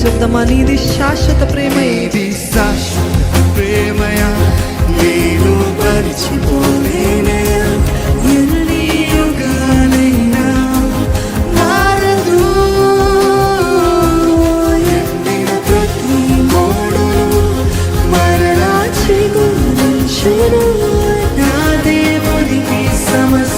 చెప్తామా? నీది శాశ్వత ప్రేమ, ఇది శాశ్వత ప్రేమయా, నేను మరిచిపోలేనే. ఎన్ని యుగాలైనా మారదు, ఎండిన ప్రతి మోడును మరలా చిగురించును. నా దేవునికి సమస్త